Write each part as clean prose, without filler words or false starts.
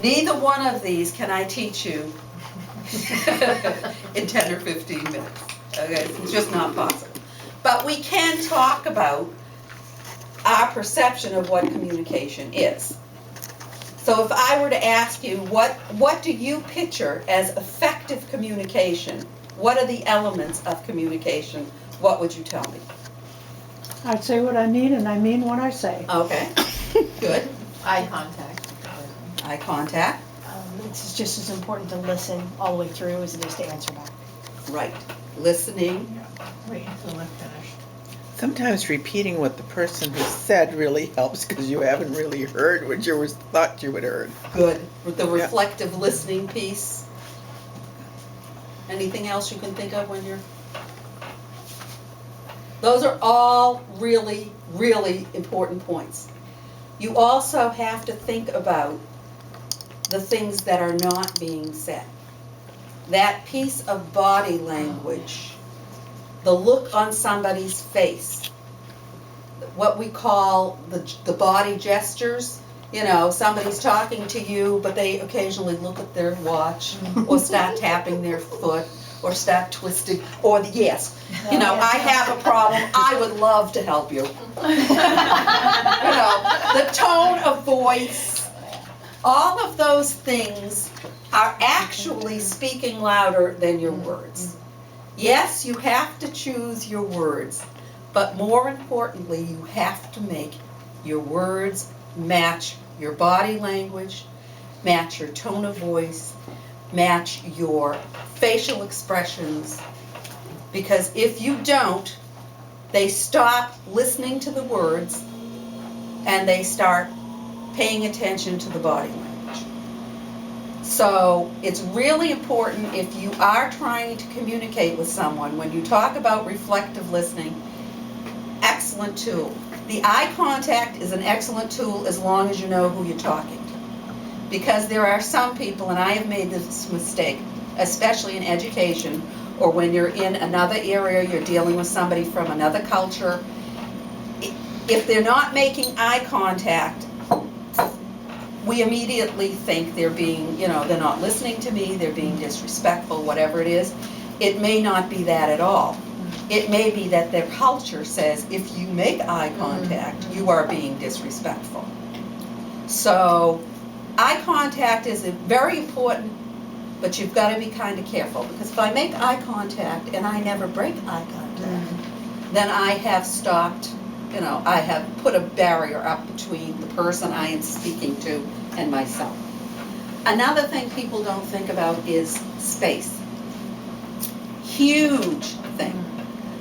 Neither one of these can I teach you in 10 or 15 minutes. Okay, it's just not possible. But we can talk about our perception of what communication is. So if I were to ask you, what do you picture as effective communication? What are the elements of communication? What would you tell me? I say what I mean and I mean what I say. Okay, good. Eye contact. Eye contact. It's just as important to listen all the way through as it is to answer back. Right. Listening. Wait until I'm finished. Sometimes repeating what the person has said really helps because you haven't really heard what you thought you had heard. Good. The reflective listening piece. Anything else you can think of when you're... Those are all really, really important points. You also have to think about the things that are not being said. That piece of body language, the look on somebody's face, what we call the body gestures. You know, somebody's talking to you, but they occasionally look at their watch or start tapping their foot or start twisting, or yes, you know, I have a problem, I would love to help you. You know, the tone of voice, all of those things are actually speaking louder than your words. Yes, you have to choose your words, but more importantly, you have to make your words match your body language, match your tone of voice, match your facial expressions, because if you don't, they stop listening to the words and they start paying attention to the body language. So it's really important if you are trying to communicate with someone, when you talk about reflective listening, excellent tool. The eye contact is an excellent tool as long as you know who you're talking to. Because there are some people, and I have made this mistake, especially in education, or when you're in another area, you're dealing with somebody from another culture. If they're not making eye contact, we immediately think they're being, you know, they're not listening to me, they're being disrespectful, whatever it is. It may not be that at all. It may be that their culture says if you make eye contact, you are being disrespectful. So eye contact is very important, but you've got to be kind of careful, because if I make eye contact and I never break eye contact, then I have stopped, you know, I have put a barrier up between the person I am speaking to and myself. Another thing people don't think about is space. Huge thing.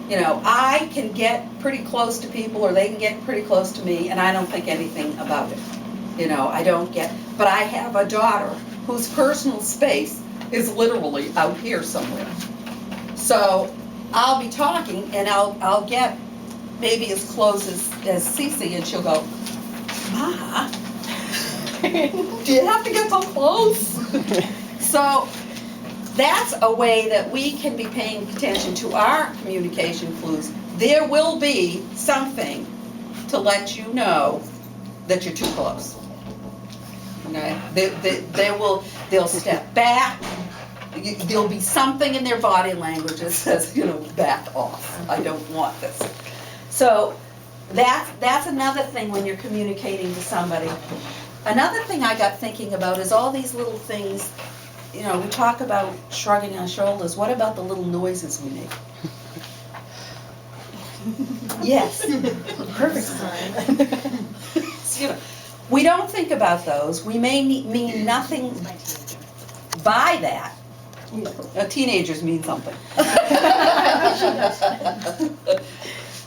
You know, I can get pretty close to people, or they can get pretty close to me, and I don't think anything about it. You know, I don't get, but I have a daughter whose personal space is literally out here somewhere. So I'll be talking and I'll get maybe as close as Cece, and she'll go, Ma, do you have to get so close? So that's a way that we can be paying attention to our communication clues. There will be something to let you know that you're too close. Okay? They'll step back. There'll be something in their body language that says, you know, back off. I don't want this. So that's another thing when you're communicating to somebody. Another thing I got thinking about is all these little things. You know, we talk about shrugging our shoulders. What about the little noises we make? Yes. Perfect sign. You know, we don't think about those. We may mean nothing by that. Teenagers mean something.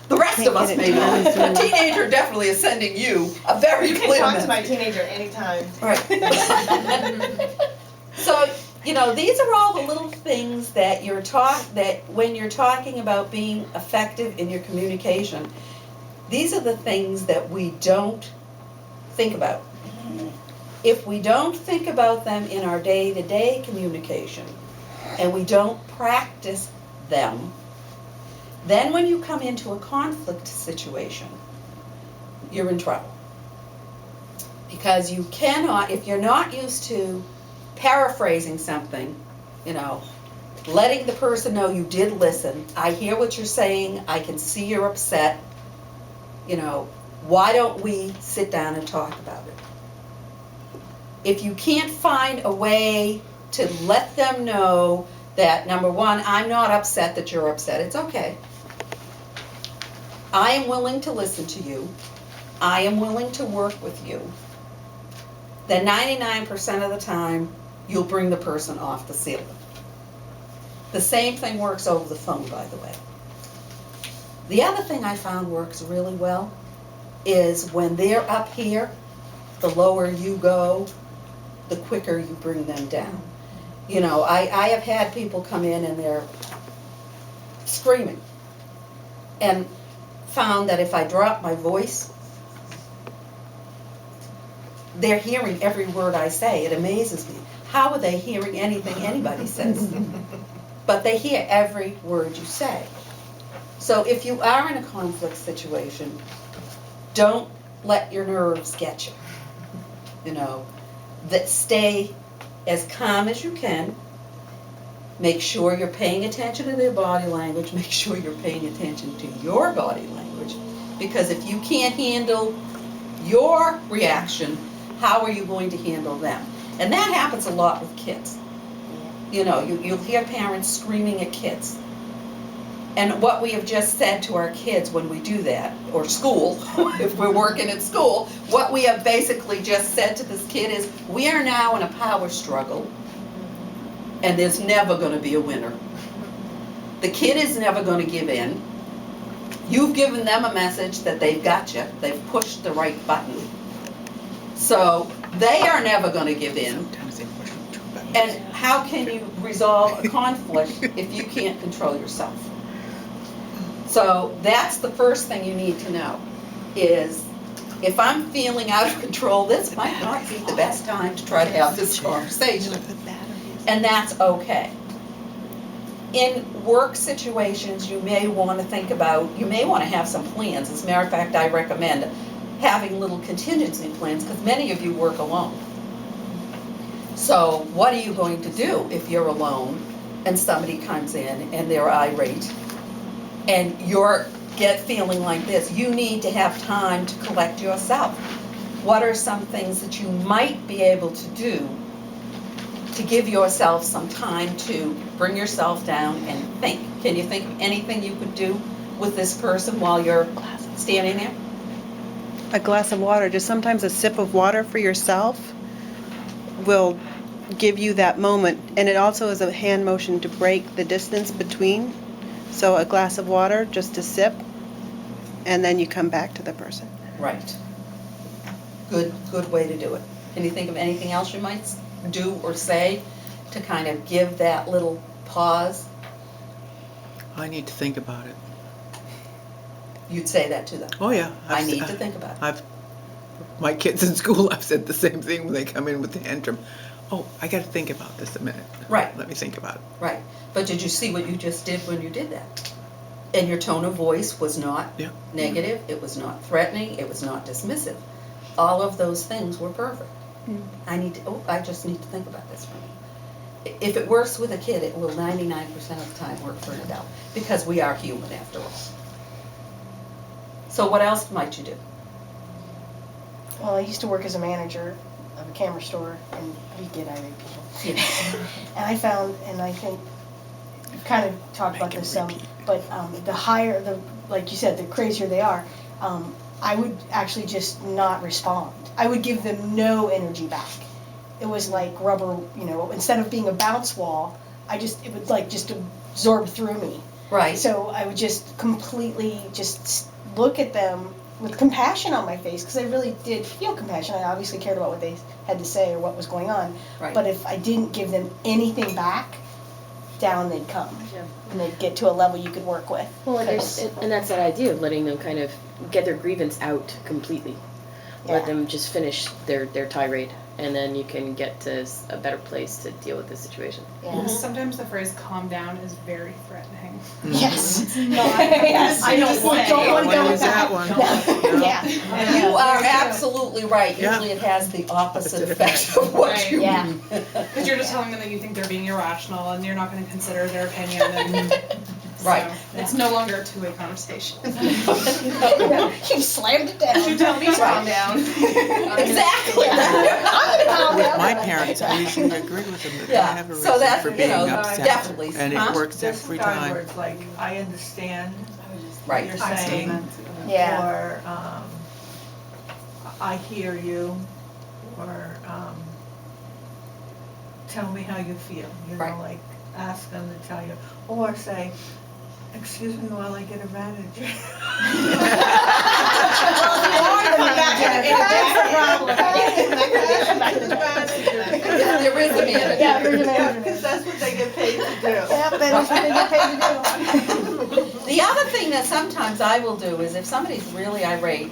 The rest of us maybe. A teenager definitely is sending you a very clear message. You can talk to my teenager anytime. Right. So, you know, these are all the little things that that when you're talking about being effective in your communication, these are the things that we don't think about. If we don't think about them in our day-to-day communication, and we don't practice them, then when you come into a conflict situation, you're in trouble. Because you cannot, if you're not used to paraphrasing something, you know, letting the person know you did listen, I hear what you're saying, I can see you're upset, you know, why don't we sit down and talk about it? If you can't find a way to let them know that, number one, I'm not upset that you're upset, it's okay. I am willing to listen to you. I am willing to work with you. Then 99% of the time, you'll bring the person off the ceiling. The same thing works over the phone, by the way. The other thing I found works really well is when they're up here, the lower you go, the quicker you bring them down. You know, I have had people come in and they're screaming, and found that if I drop my voice, they're hearing every word I say. It amazes me. How are they hearing anything anybody says? But they hear every word you say. So if you are in a conflict situation, don't let your nerves get you. You know, that stay as calm as you can. Make sure you're paying attention to their body language. Make sure you're paying attention to your body language. Because if you can't handle your reaction, how are you going to handle them? And that happens a lot with kids. You know, you'll hear parents screaming at kids. And what we have just said to our kids when we do that, or school, if we're working at school, what we have basically just said to this kid is, we are now in a power struggle, and there's never going to be a winner. The kid is never going to give in. You've given them a message that they've got you. They've pushed the right button. So they are never going to give in. Sometimes they push them too fast. And how can you resolve a conflict if you can't control yourself? So that's the first thing you need to know is, if I'm feeling out of control, this might not be the best time to try to have this conversation. And that's okay. In work situations, you may want to think about, you may want to have some plans. As a matter of fact, I recommend having little contingency plans, because many of you work alone. So what are you going to do if you're alone and somebody comes in and they're irate and you're feeling like this? You need to have time to collect yourself. What are some things that you might be able to do to give yourself some time to bring yourself down and think? Can you think of anything you could do with this person while you're standing there? A glass of water, just sometimes a sip of water for yourself will give you that moment. And it also is a hand motion to break the distance between. So a glass of water, just a sip, and then you come back to the person. Right. Good way to do it. Can you think of anything else you might do or say to kind of give that little pause? I need to think about it. You'd say that to them. Oh, yeah. I need to think about it. My kids in school, I've said the same thing when they come in with the tantrum. Oh, I got to think about this a minute. Right. Let me think about it. Right. But did you see what you just did when you did that? And your tone of voice was not Yeah. negative, it was not threatening, it was not dismissive. All of those things were perfect. I just need to think about this for me. If it works with a kid, it will 99% of the time work for an adult, because we are human after all. So what else might you do? Well, I used to work as a manager of a camera store, and we get irate people. And I found, and I think you've kind of talked about this some, but the higher, like you said, the crazier they are, I would actually just not respond. I would give them no energy back. It was like rubber, instead of being a bounce wall, it would like just absorb through me. Right. So I would just completely just look at them with compassion on my face, because I really did feel compassion. I obviously cared about what they had to say or what was going on. Right. But if I didn't give them anything back, down they'd come. Yeah. And they'd get to a level you could work with. Well, and, 'Cause- and that's that idea of letting them kind of get their grievance out completely. Yeah. Let them just finish their tirade. and then you can get to a better place to deal with the situation. Yeah. Sometimes the phrase calm down is very threatening. Yes. Yes, I don't want to go What with is that that. one? Yeah. You are absolutely right. Yeah. Usually it has the opposite Opposite effect of what Right. you Yeah. mean. Because you're just telling them that you think they're being irrational and you're not going to consider their opinion. And Right. So it's no longer a two-way conversation. You slammed it down. You tell me to calm down. Exactly. I'm gonna calm With down. my parents, I usually agree with them that they Yeah, have a so reason that, for you being know, upset. definitely, And huh? it works Just every kind time. words like, I understand what Right. you're saying, Yeah. or, I hear you, or, tell me how you feel, you Right. know, like, ask them to tell you, or say, excuse me while I get a manager. There is a manager. Yeah, there's a manager. Because that's what they get paid to do. Yep, that's what they get paid to do. The other thing that sometimes I will do is if somebody's really irate,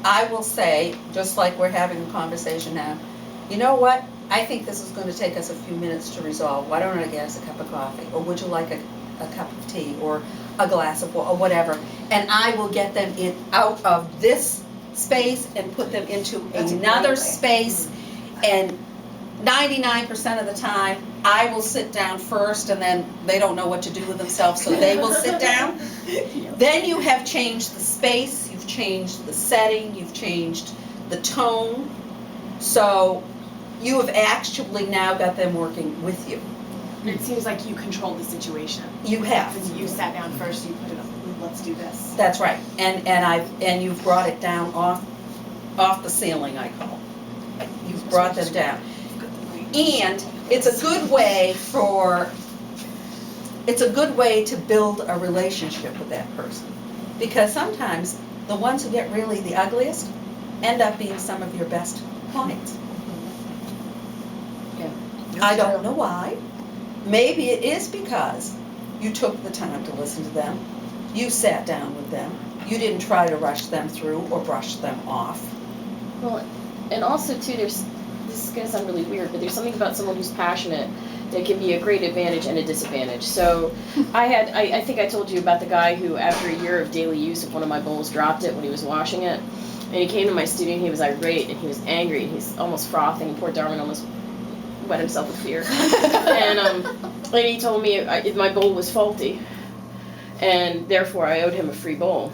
I will say, just like we're having a conversation now, you know what? I think this is going to take us a few minutes to resolve. Why don't I get us a cup of coffee? Or would you like a cup of tea or a glass of water or whatever? And I will get them out of this space and put them into That's a great another way. space. And 99% of the time, I will sit down first, and then they don't know what to do with themselves, so they will sit down. Then you have changed the space, you've changed the setting, you've changed the tone. So you have actually now got them working with you. It seems like you controlled the situation. You have. Because you sat down first, you put it up, let's do this. That's right. And you've brought it down off the ceiling, I call it. You've brought them down. And it's a good way to build a relationship with that person. Because sometimes the ones who get really the ugliest end up being some of your best clients. Yeah. I don't know why. Maybe it is because you took the time to listen to them. You sat down with them. You didn't try to rush them through or brush them off. Well, and also too, this is gonna sound really weird, but there's something about someone who's passionate that can be a great advantage and a disadvantage. So I think I told you about the guy who, after a year of daily use of one of my bowls, dropped it when he was washing it. And he came to my studio and he was irate and he was angry and he's almost frothing. Poor Darwin almost wet himself with fear. And he told me my bowl was faulty, and therefore I owed him a free bowl.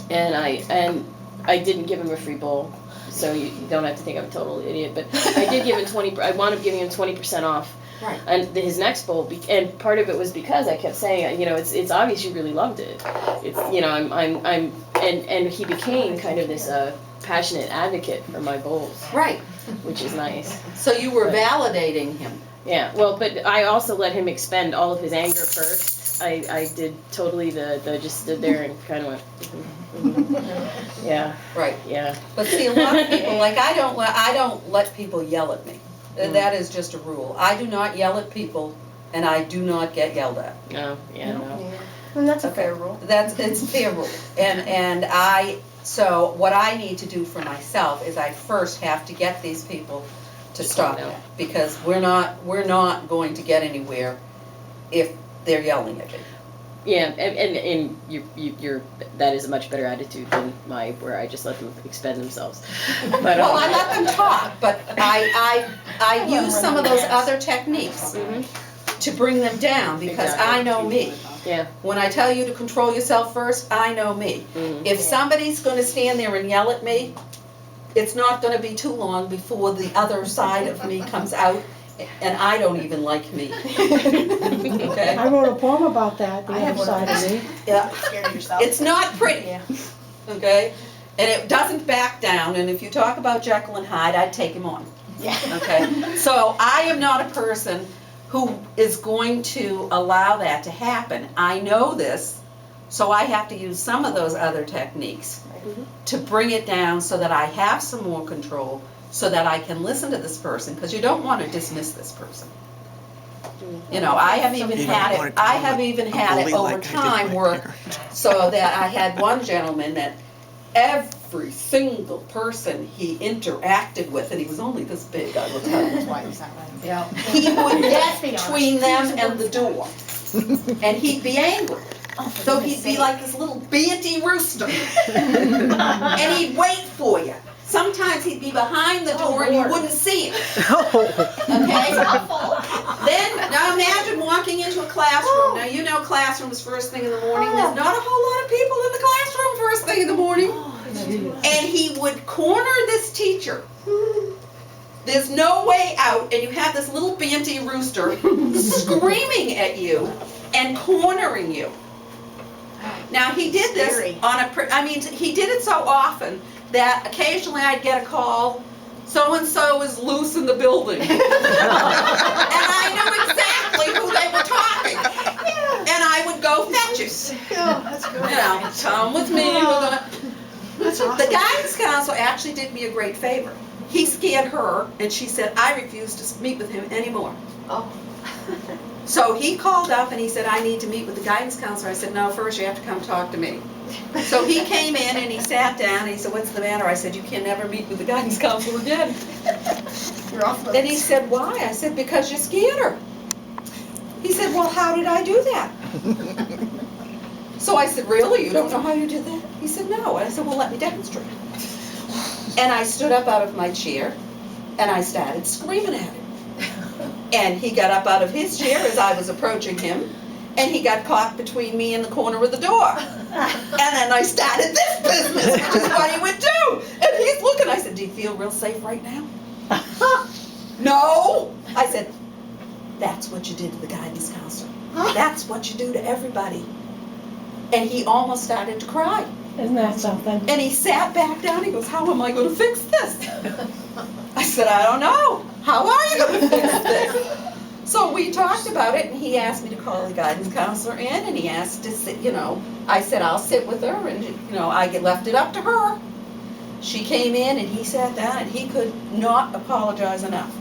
And I didn't give him a free bowl, so you don't have to think I'm a total idiot. But I did give him I wound up giving him 20% off. Right. And his next bowl, and part of it was because I kept saying, it's obvious you really loved it. It's, and he became kind of this passionate advocate for my bowls, Right. which is nice. So you were But- validating him. Yeah, well, but I also let him expend all of his anger first. I did totally the just stood there and kind of went, yeah, Right. yeah. But see, a lot of people, like I don't let people yell at me. That is just a rule. I do not yell at people, and I do not get yelled at. No, yeah, no. And that's a fair rule. It's a fair rule. So what I need to do for myself is I first have to get these people to stop calm it, down. because we're not going to get anywhere if they're yelling at me. Yeah, and you're that is a much better attitude than where I just let them expend themselves. But, Well, I let them talk, but I use some of those other techniques Mhm. to bring them down, because I know me. Yeah. When I tell you to control yourself first, I know me. Mhm. If somebody's gonna stand there and yell at me, it's not gonna be too long before the other side of me comes out, and I don't even like me. Okay? I wrote a poem about that, the I have other one of side of me. Yeah. Scared of yourself. It's not pretty, Yeah. okay? And it doesn't back down, and if you talk about Jekyll and Hyde, I'd take him on. Yeah. Okay, so I am not a person who is going to allow that to happen. I know this, so I have to use some of those other techniques to bring it down so that I have some more control, so that I can listen to this person, because you don't want to dismiss this person. You know, I have even You don't had wanna it, call I have a even had it bully over like I did time my where, parent. so that I had one gentleman that every single person he interacted with, and he was only this big, I will tell you. Why is that way? Yeah. He would Let's be get honest. between them and the door, and he'd be angry. So he'd be like this little banty rooster, and he'd wait for you. Sometimes he'd be behind the door and you wouldn't see him. Okay? Then, now imagine walking into a classroom. Now you know classrooms first thing in the morning. There's not a whole lot of people in the classroom first thing in the morning. And he would corner this teacher. There's no way out, and you have this little banty rooster screaming at you and cornering you. Now he did this he did it so often that occasionally I'd get a call, so-and-so is loose in the building. And I knew exactly who they were talking. And I would go fetch you. Yeah, that's good. You know, come with me, we're gonna. The guidance counselor actually did me a great favor. He scared her, and she said, I refuse to meet with him anymore. Oh. So he called up and he said, I need to meet with the guidance counselor. I said, no, first you have to come talk to me. So he came in and he sat down and he said, what's the matter? I said, you can never meet with the guidance counselor again. You're off Then he said, why? I said, because you scared her. He said, well, how did I do that? So I said, really? You don't know how you did that? He said, no. And I said, well, let me demonstrate. And I stood up out of my chair and I started screaming at him. And he got up out of his chair as I was approaching him, and he got caught between me and the corner of the door. And then I started this business, which is what he would do. And he's looking. I said, do you feel real safe right now? No. I said, that's what you did to the guidance counselor. That's what you do to everybody. And he almost started to cry. Isn't that something? And he sat back down. He goes, how am I going to fix this? I said, I don't know. How are you going to fix this? So we talked about it, and he asked me to call the guidance counselor in, and he asked to sit, I said, I'll sit with her, and, I left it up to her. She came in, and he sat down, and he could not apologize enough.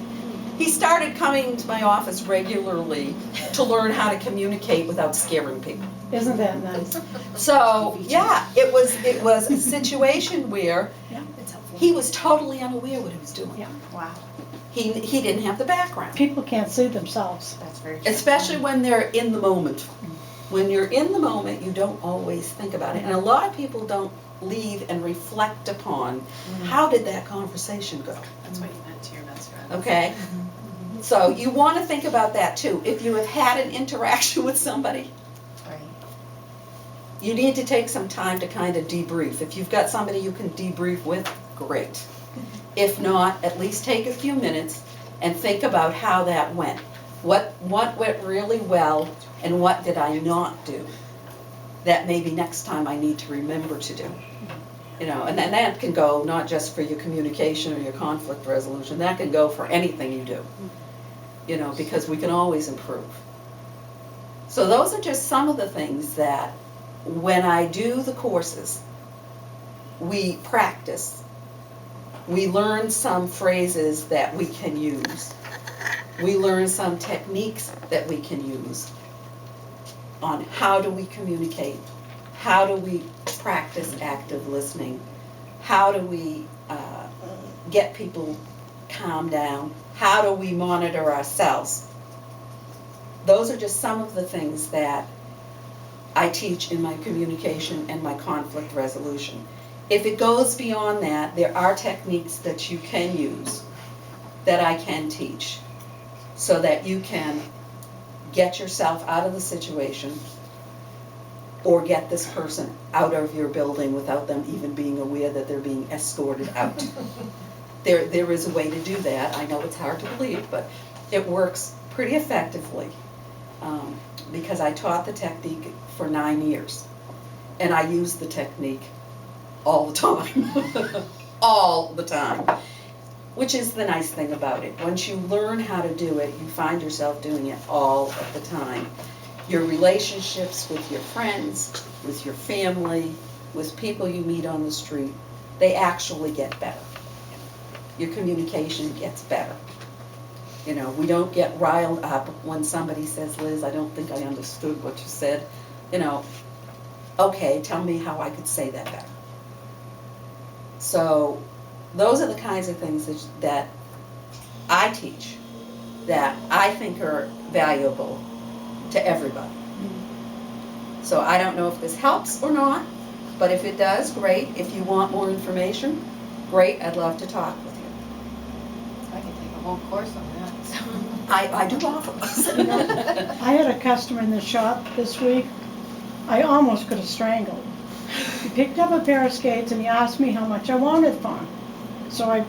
He started coming to my office regularly to learn how to communicate without scaring people. Isn't that nice? So, yeah, it was a situation where It's helpful. he was totally unaware what he was doing. Yeah. Wow. He didn't have the background. People can't see themselves. That's very true. Especially when they're in the moment. When you're in the moment, you don't always think about it. And a lot of people don't leave and reflect upon how did that conversation go. That's what you meant to your best friend. Okay? So you want to think about that too. If you have had an interaction with somebody, Right. you need to take some time to kind of debrief. If you've got somebody you can debrief with, great. If not, at least take a few minutes and think about how that went. What went really well and what did I not do that maybe next time I need to remember to do. And then that can go not just for your communication or your conflict resolution, that can go for anything you do. Because we can always improve. So those are just some of the things that when I do the courses, we practice. We learn some phrases that we can use. We learn some techniques that we can use on how do we communicate, how do we practice active listening, how do we get people calmed down, how do we monitor ourselves. Those are just some of the things that I teach in my communication and my conflict resolution. If it goes beyond that, there are techniques that you can use that I can teach so that you can get yourself out of the situation or get this person out of your building without them even being aware that they're being escorted out. There is a way to do that. I know it's hard to believe, but it works pretty effectively because I taught the technique for 9 years and I use the technique all the time, all the time, which is the nice thing about it. Once you learn how to do it, you find yourself doing it all of the time. Your relationships with your friends, with your family, with people you meet on the street, they actually get better. Your communication gets better. We don't get riled up when somebody says, Liz, I don't think I understood what you said. Okay, tell me how I could say that better. So those are the kinds of things that I teach that I think are valuable to everybody. So I don't know if this helps or not, but if it does, great. If you want more information, great, I'd love to talk with you. I can take a whole course on that, so. I do offer those. I had a customer in the shop this week, I almost could have strangled. He picked up a pair of skates and he asked me how much I wanted for them. So I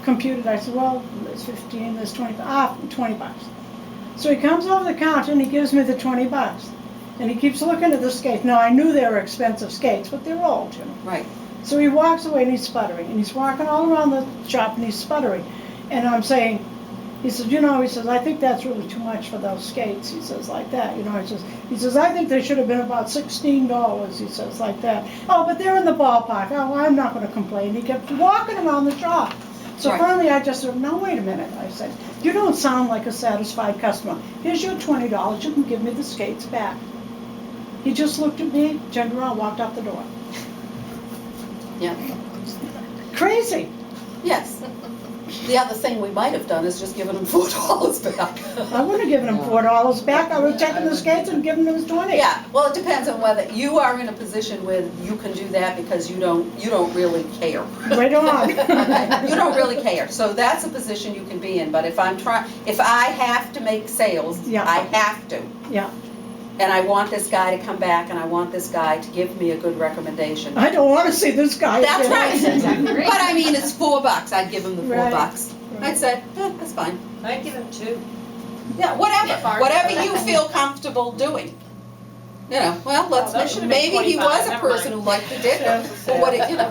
computed, I said, well, there's 15, there's 20, 20 bucks. So he comes over the counter and he gives me the 20 bucks. And he keeps looking at the skates. Now, I knew they were expensive skates, but they're old, you know. Right. So he walks away and he's sputtering. And he's walking all around the shop and he's sputtering. And I'm saying, he says, you know, he says, I think that's really too much for those skates. He says, like that, you know. He says, I think they should have been about $16. He says, like that. Oh, but they're in the ballpark. Oh, I'm not going to complain. He kept walking around the shop. So Right. finally I just said, no, wait a minute. I said, you don't sound like a satisfied customer. Here's your $20. You can give me the skates back. He just looked at me, turned around, walked out the door. Yeah. Crazy. Yes. The other thing we might have done is just given him $4 back. I wouldn't have given him $4 back. I would have taken the skates and given him his 20. Yeah, well, it depends on whether you are in a position where you can do that because you don't really care. Right on. You don't really care. So that's a position you can be in. But if I have to make sales, Yeah. I have to. Yeah. And I want this guy to come back and I want this guy to give me a good recommendation. I don't want to see this guy That's again. right. Exactly right. But I mean, it's $4. I'd give him the $4. Right. I'd say, that's fine. I'd give him 2. Yeah, whatever. Yeah. Whatever you feel comfortable doing. You know, well, let's, that should've been maybe he 25, was a never person mind. who liked the dicker. Or what it, you know.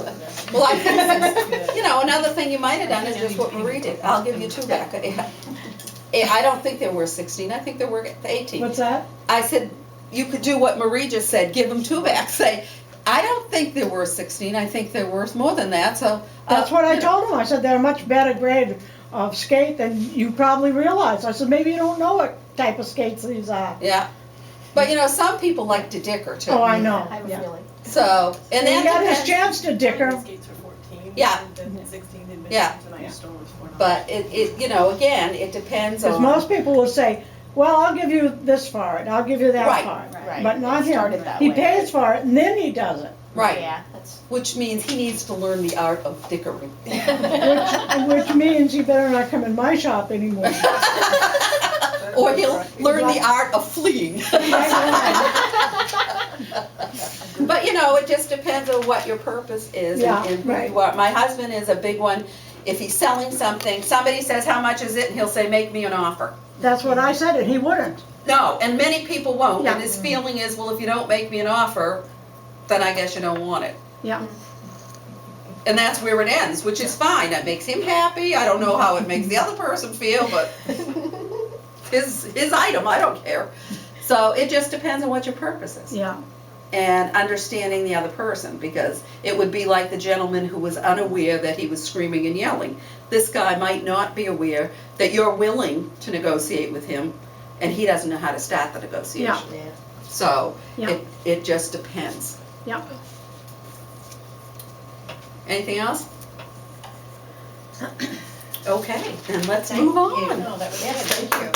Well, I think, you know, another thing you might have done is just what Marie did. I'll give you 2 back. I don't think they were 16. I think they were 18. What's that? I said, you could do what Marie just said, give them 2 back. Say, I don't think they were 16. I think they're worth more than that. So That's what I you know. told him. I said, they're a much better grade of skate than you probably realize. I said, maybe you don't know what type of skates these are. Yeah. But you know, some people like to dicker too. Oh, I know. I have a Yeah. feeling. So, and He then got his depends. chance to dicker. Skates were 14. Yeah. And then 16 had been Yeah. tonight Yeah. store was $4. But it, you know, again, it depends Because on. most people will say, well, I'll give you this for it, I'll give you that Right. for it. Right. But not It him. started that He way. pays for it and then he does it. Right. Yeah, that's. Which means he needs to learn the art of dickering. Which means he better not come in my shop anymore. Or he'll learn the art of fleeing. But you know, it just depends on what your purpose is Yeah, and who right. you are. My husband is a big one. If he's selling something, somebody says, how much is it? And he'll say, make me an offer. That's what I said, and he wouldn't. No, and many people won't. Yeah. And his feeling is, well, if you don't make me an offer, then I guess you don't want it. Yeah. And that's where it ends, which is fine. That makes him happy. I don't know how it makes the other person feel, but his item, I don't care. So it just depends on what your purpose is. Yeah. And understanding the other person, because it would be like the gentleman who was unaware that he was screaming and yelling. This guy might not be aware that you're willing to negotiate with him, and he doesn't know how to start the negotiation. Yeah. So Yeah. it just depends. Yeah. Anything else? Okay, then let's Thank move you. on. No, that was good. Thank you.